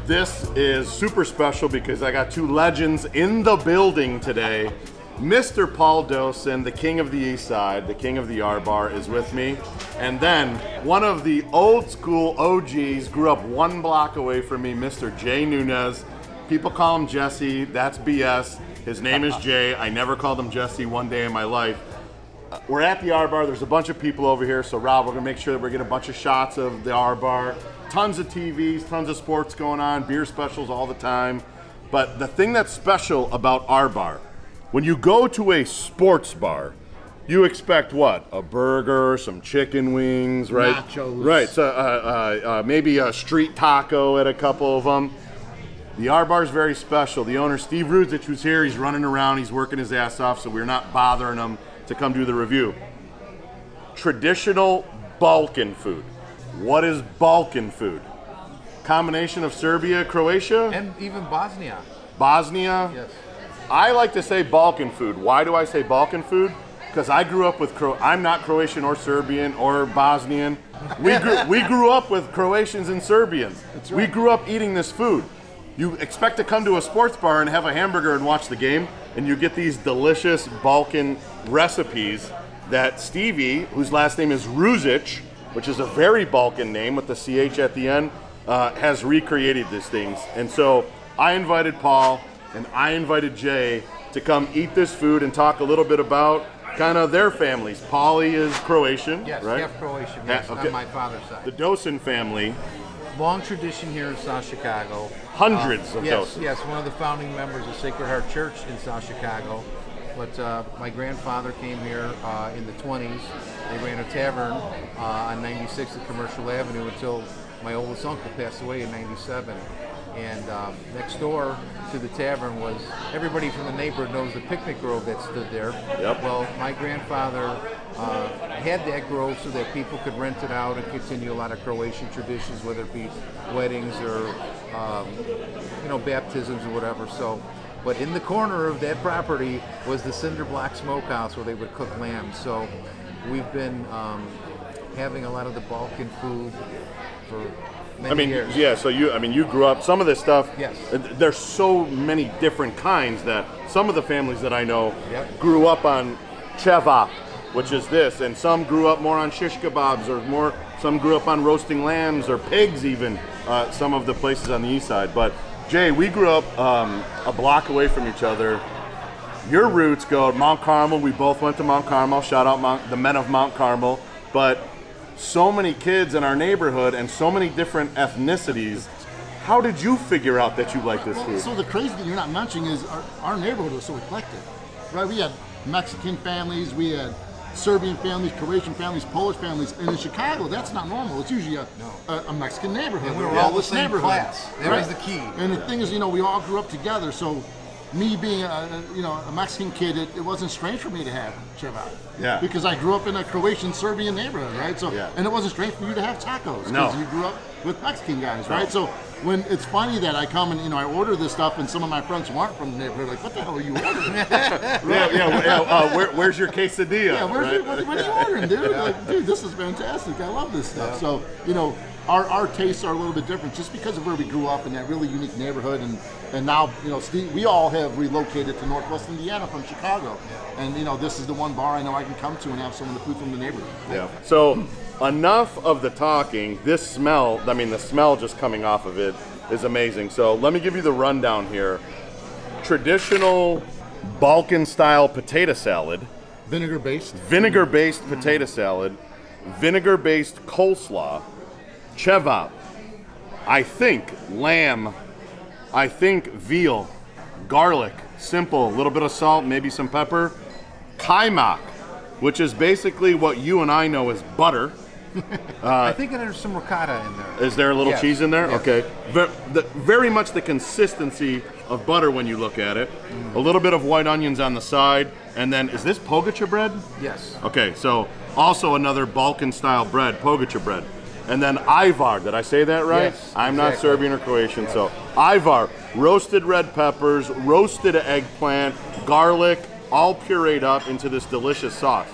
This is super special because I got two legends in the building today. Mr. Paul Dosen, the king of the East Side, the king of the RBar, is with me. And then one of the old school OGs, grew up 1 block away from me, Mr. Jay Nunez. People call him Jesse, that's BS. His name is Jay. I never called him Jesse one day in my life. We're at the RBar, there's a bunch of people over here, so Rob, we're gonna make sure that we get a bunch of shots of the RBar. Tons of TVs, tons of sports going on, beer specials all the time. But the thing that's special about RBar, when you go to a sports bar, you expect what? A burger, some chicken wings, right? Nachos. Right, so maybe a street taco at a couple of them. The RBar is very special. The owner, Steve Ruzich, who's here, he's running around, he's working his ass off, so we're not bothering him to come do the review. Traditional Balkan food. What is Balkan food? Combination of Serbia, Croatia? And even Bosnia. Bosnia? Yes. I like to say Balkan food. Why do I say Balkan food? Because I grew up with, I'm not Croatian or Serbian or Bosnian. We grew up with Croatians and Serbians. That's right. We grew up eating this food. You expect to come to a sports bar and have a hamburger and watch the game, and you get these delicious Balkan recipes that Stevie, whose last name is Ruzich, which is a very Balkan name with the CH at the end, has recreated these things. And so I invited Paul and I invited Jay to come eat this food and talk a little bit about kind of their families. Paulie is Croatian, Yes, right? half Croatian, yes, Okay. on my father's The side. Dosen family, Long tradition here in South Chicago. hundreds of Yes, Dosen. yes, one of the founding members of Sacred Heart Church in South Chicago. But my grandfather came here in the 20s. They ran a tavern on 96th and Commercial Avenue until my oldest uncle passed away in 97. And next door to the tavern was, everybody from the neighborhood knows the picnic grove that stood there. Yep. Well, my grandfather had that grove so that people could rent it out and continue a lot of Croatian traditions, whether it be weddings or baptisms or whatever. So, but in the corner of that property was the cinder block smokehouse where they would cook lamb. So we've been having a lot of the Balkan food for many years. Yeah, so you grew up, some of this stuff, Yes. There's so many different kinds that some of the families that I know Yep. grew up on cevapi, which is this, and some grew up more on shish kebabs, or some grew up on roasting lambs or pigs even, some of the places on the east side. But Jay, we grew up a block away from each other. Your roots go to Mount Carmel. We both went to Mount Carmel. Shout out the men of Mount Carmel. But so many kids in our neighborhood and so many different ethnicities. How did you figure out that you like this food? So the crazy thing you're not mentioning is our neighborhood was so eclectic, right? We had Mexican families, we had Serbian families, Croatian families, Polish families, and in Chicago, that's not normal. It's usually a Mexican neighborhood. And we were all the same neighborhood. class. That was the key. And the thing is, we all grew up together, so me being a Mexican kid, it wasn't strange for me to have cevapi. Yeah. Because I grew up in a Croatian Serbian neighborhood, right? So Yeah. and it wasn't strange for you to have tacos because No. you grew up with Mexican guys, No. right? So when it's funny that I come and I order this stuff and some of my friends who aren't from the neighborhood are like, what the hell are you ordering? Where's your quesadilla? Yeah, what are you ordering, dude? Like, dude, this is fantastic. I love this stuff. So, our tastes are a little bit different just because of where we grew up in that really unique neighborhood. And now, Steve, we all have relocated to Northwest Indiana from Chicago. And, this is the one bar I know I can come to and have some of the food from the neighborhood. Yeah. So enough of the talking. This smell, the smell just coming off of it is amazing. So let me give you the rundown here. Traditional Balkan-style potato salad. Vinegar-based potato salad. Vinegar-based coleslaw. Cevapi. I think lamb. I think veal. Garlic. Simple. A little bit of salt, maybe some pepper. Kaymak, which is basically what you and I know as butter. I think there's some ricotta in there. Is there a little Yes. cheese in there? Yes. Okay. Very much the consistency of butter when you look at it. A little bit of white onions on the side. And then, is this pogača bread? Yes. Okay, so also another Balkan-style bread, pogača bread. And then Ajvar, did I say that right? Yes, I'm not exactly. Serbian or Croatian, so Ajvar, roasted red peppers, roasted eggplant, garlic, all pureed up into this delicious sauce.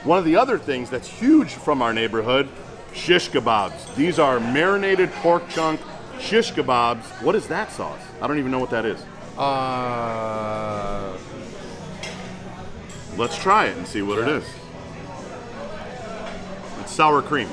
One of the other things that's huge from our neighborhood, shish kebabs. These are marinated pork chunk shish kebabs. What is that sauce? I don't even know what that is. Let's try it and see what it is. It's sour cream.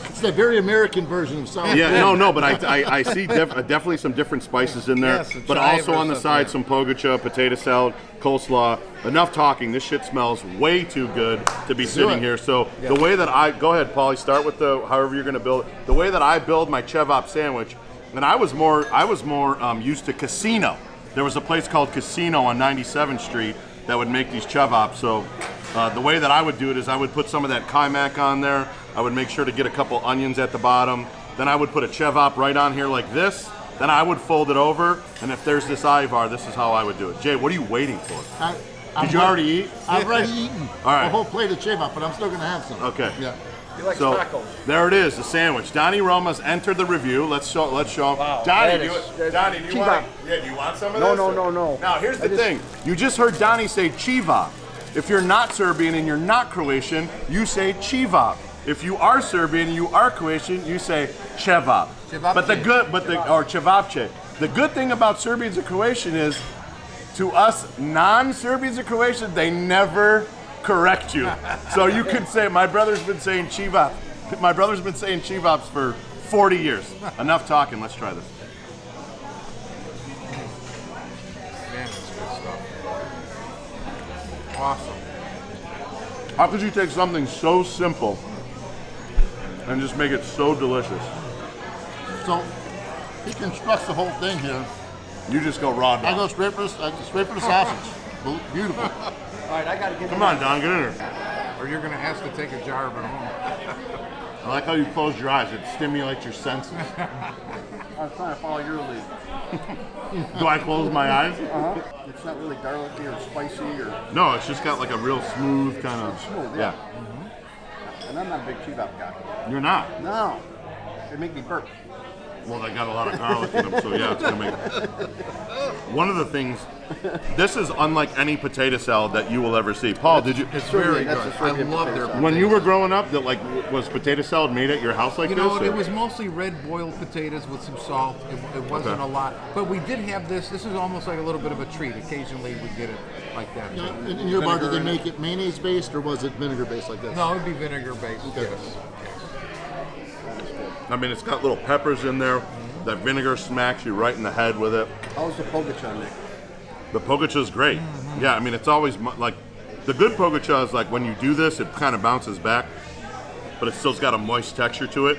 It's a very American version of sour Yeah, cream. no, but I see definitely some different spices in there. Yes, and but chive also or on the something, side, yeah. some pogacha, potato salad, coleslaw. Enough talking. This shit smells way too good to be sitting it. here. So the way that go ahead, Paulie, start with however you're going to build it. The way that I build my cevap sandwich, and I was more used to Casino. There was a place called Casino on 97th Street that would make these cevaps. So the way that I would do it is I would put some of that Kaymak on there. I would make sure to get a couple onions at the bottom. Then I would put a cevap right on here like this. Then I would fold it over. And if there's this Ajvar, this is how I would do it. Jay, what are you waiting for? Did you already eat? I've already eaten All right. a whole plate of cevapi, but I'm still going to have some. Okay. Yeah. You like So tacos? there it is, the sandwich. Donnie Roma's entered the review. Let's show him. Wow, Donnie, that is- Donnie, do you Chiva. want some of No, this? no, or- no, no. Now here's the thing. You just heard Donnie say chiva. If you're not Serbian and you're not Croatian, you say chiva. If you are Serbian and you are Croatian, you say cevap. Cevapce. Or cevapce. The good thing about Serbians and Croatian is, to us non-Serbians and Croatians, they never correct you. So you could say, my brother's been saying chivap. My brother's been saying chivaps for 40 years. Enough talking, let's try this. Man, that's good stuff. Awesome. How could you take something so simple and just make it so delicious? So he constructs the whole thing here. You just go raw I dog. go straight for the sausage. Beautiful. All right, I gotta get. Come on, Don, get in there. Or you're going to ask to take a jar of it home. I like how you close your eyes. It stimulates your senses. I was trying to follow your lead. Do I close my eyes? It's not really garlicky or spicy or. No, it's just got like a real smooth kind of. Smooth, Yeah. And I'm not a big chivap guy. You're not. No, it make me burp. Well, they got a lot of garlic in them, so yeah, it's gonna make. One of the things, this is unlike any potato salad that you will ever see. Paul, did you? It's very that's good. a I Serbian love potato their salad. When you were growing up, that was potato salad made at your house like You this? know, or- it was mostly red boiled potatoes with some salt. It wasn't Okay. a lot. But we did have this. This is almost like a little bit of a treat. Occasionally we get it like that. Now, in your bar, did they Vinegar in make it mayonnaise based or was it vinegar based like this? No, it would be vinegar based, yes. I mean, it's got little peppers in there. That vinegar smacks you right in the head with it. How's the pogacha, Nick? The pogacha is great. Yeah, I mean, it's always like the good pogacha is like when you do this, it kind of bounces back, but it still's got a moist texture to it.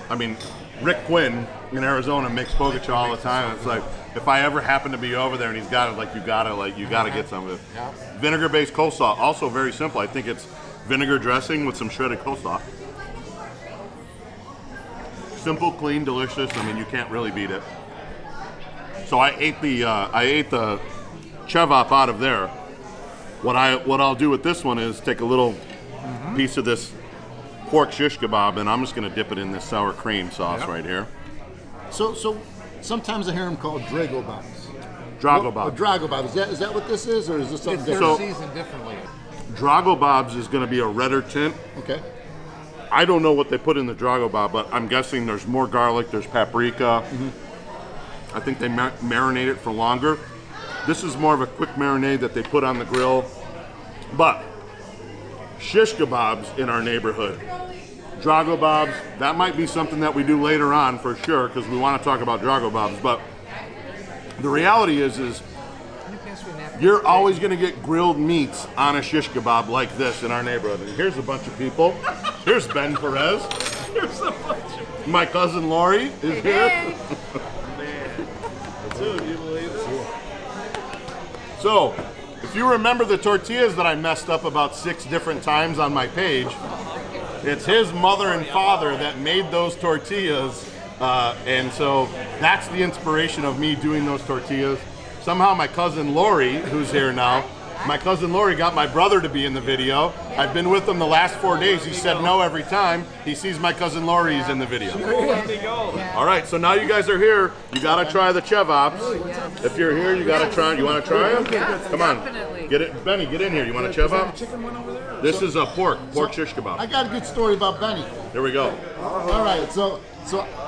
I mean, Rick Quinn in Arizona makes pogacha all the time. It's like if I ever happen to be over there and he's got it, you gotta get some of it. Yeah. Vinegar-based coleslaw, also very simple. I think it's vinegar dressing with some shredded coleslaw. Simple, clean, delicious. I mean, you can't really beat it. So I ate the cevap out of there. What I'll do with this one is take a little piece of this pork shish kebab, and I'm just gonna dip it in this sour cream sauce right here. So sometimes I hear them called Drago Bobs. Drago Or Bob. Drago Bob. Is that what this is, or is this something They're different? seasoned differently. Drago Bob's is gonna be a redder tint. Okay. I don't know what they put in the Drago Bob, but I'm guessing there's more garlic, there's paprika. I think they marinate it for longer. This is more of a quick marinade that they put on the grill. But shish kebabs in our neighborhood. Drago Bobs, that might be something that we do later on for sure, because we want to talk about Drago Bobs. But the reality is you're always going to get grilled meats on a shish kebab like this in our neighborhood. And here's a bunch of people. Here's Ben Perez. Here's a bunch of... My cousin Lori is here. Dude, you believe it? So, if you remember the tortillas that I messed up about 6 different times on my page, it's his mother and father that made those tortillas. And so that's the inspiration of me doing those tortillas. Somehow my cousin Lori, who's here now, my cousin Lori got my brother to be in the video. I've been with him the last 4 days. He said no every time. He sees my cousin Lori's in the video. All right, so now you guys are here. You gotta try the cevaps. If you're here, you gotta try. You wanna try them? Come on. Definitely. Get it, Benny. Get in here. You want a Is that a cevap? chicken one over there? This is a pork shish I kebab. got a good story about Benny. Here we go. All right, so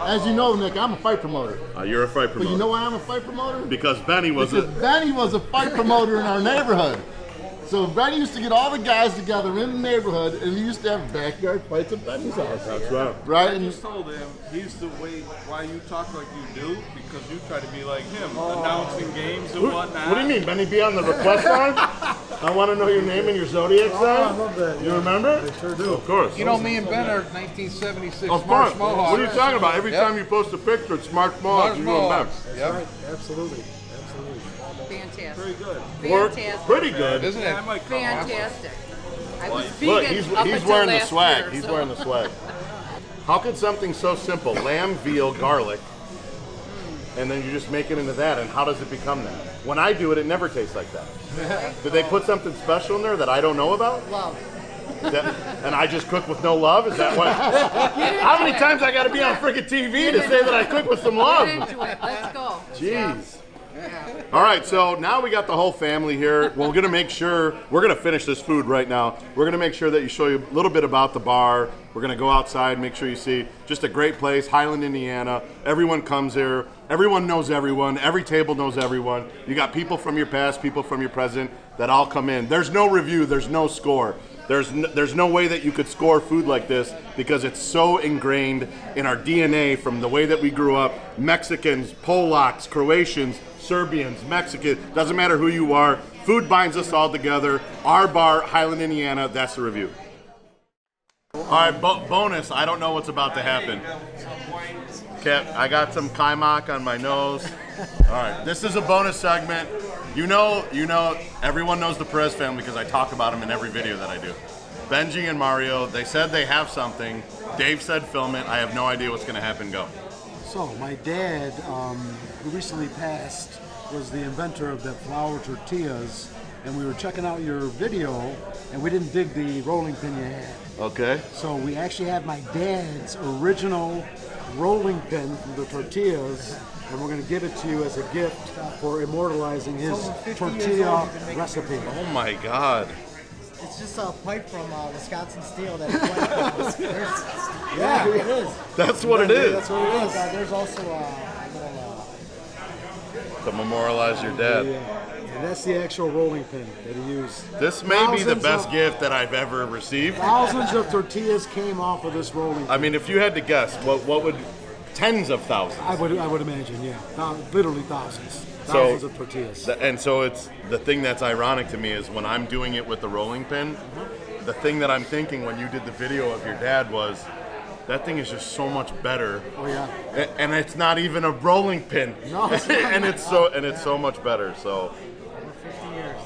as you know, Nick, I'm a fight promoter. You're a fight But promoter. you know why I'm a fight promoter? Because Benny was Because Benny was a fight promoter in our neighborhood. So Benny used to get all the guys together in the neighborhood, and we used to have backyard fights at Benny's house. That's right. Right? I And just told him he's the way why you talk like you do because you try to be like him, announcing games and whatnot. What do you mean, Benny? Be on the request line? I want to know your name and your zodiac sign. I love that. You remember? I sure do. Of course. You know, me and Ben are 1976 Of course. March Mohawks. What are you talking about? Every Yep. time you post a picture, it's March Mohawks. March You and Ben. Mohawks. Yep. Right, absolutely. Very Fantastic. good. Fantastic. Pretty good. Isn't Yeah, I it? might come on. Fantastic. I was Look, vegan he's up until wearing the last swag. year, He's so- wearing the swag. How could something so simple, lamb, veal, garlic, and then you just make it into that, and how does it become that? When I do it, it never tastes like that. Did they put something special in there that I don't know about? Love. And I just cook with no love? Is that what? How many times I got to be on freaking TV to say that I cook with some love? Get into it. Let's go. Jeez. All right, so now we got the whole family here. We're gonna make sure we're gonna finish this food right now. We're gonna make sure that you show you a little bit about the bar. We're gonna go outside, make sure you see just a great place, Highland, Indiana. Everyone comes here. Everyone knows everyone. Every table knows everyone. You got people from your past, people from your present that all come in. There's no review. There's no score. There's no way that you could score food like this because it's so ingrained in our DNA from the way that we grew up. Mexicans, Polacks, Croatians, Serbians, Mexicans, doesn't matter who you are. Food binds us all together. RBar, Highland, Indiana, that's the review. All right, bonus, I don't know what's about to happen. Okay, I got some Kaymak on my nose. All right, this is a bonus segment. You know, everyone knows the Perez family because I talk about them in every video that I do. Benji and Mario, they said they have something. Dave said film it. I have no idea what's going to happen. Go. So, my dad, who recently passed, was the inventor of the flour tortillas, and we were checking out your video, and we didn't dig the rolling pin you had. Okay. So we actually have my dad's original rolling pin from the tortillas, and we're going to give it to you as a gift for immortalizing his tortilla recipe. Oh my God. It's just a pipe from Wisconsin Steel that his wife knows. Yeah, it is. That's what it is. That's what it is. There's also a little To memorialize your dad. And that's the actual rolling pin that he used. This may be the Thousands best of- gift that I've ever received. Thousands of tortillas came off of this rolling pin. I mean, if you had to guess, what would tens of thousands? I would imagine, yeah. Literally thousands. So- Thousands of tortillas. And so it's the thing that's ironic to me is when I'm doing it with the rolling pin, the thing that I'm thinking when you did the video of your dad was, that thing is just so much better. Oh yeah. And it's not even a rolling pin. No, it's not. and it's so much better. So,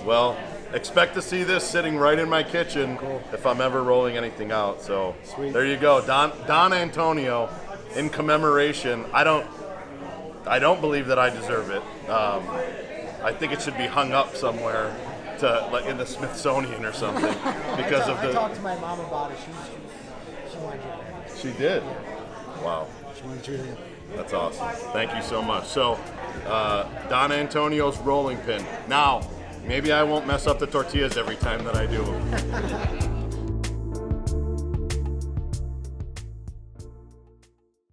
well, expect to see this sitting right in my kitchen if I'm ever rolling anything out. So Sweet. there you go, Don Antonio, in commemoration. I don't believe that I deserve it. I think it should be hung up somewhere, like in the Smithsonian or something, because I talked to my mom about it. She wanted you there. She did. Wow. She wanted you to- That's awesome. Thank you so much. So, Don Antonio's rolling pin. Now, maybe I won't mess up the tortillas every time that I do them.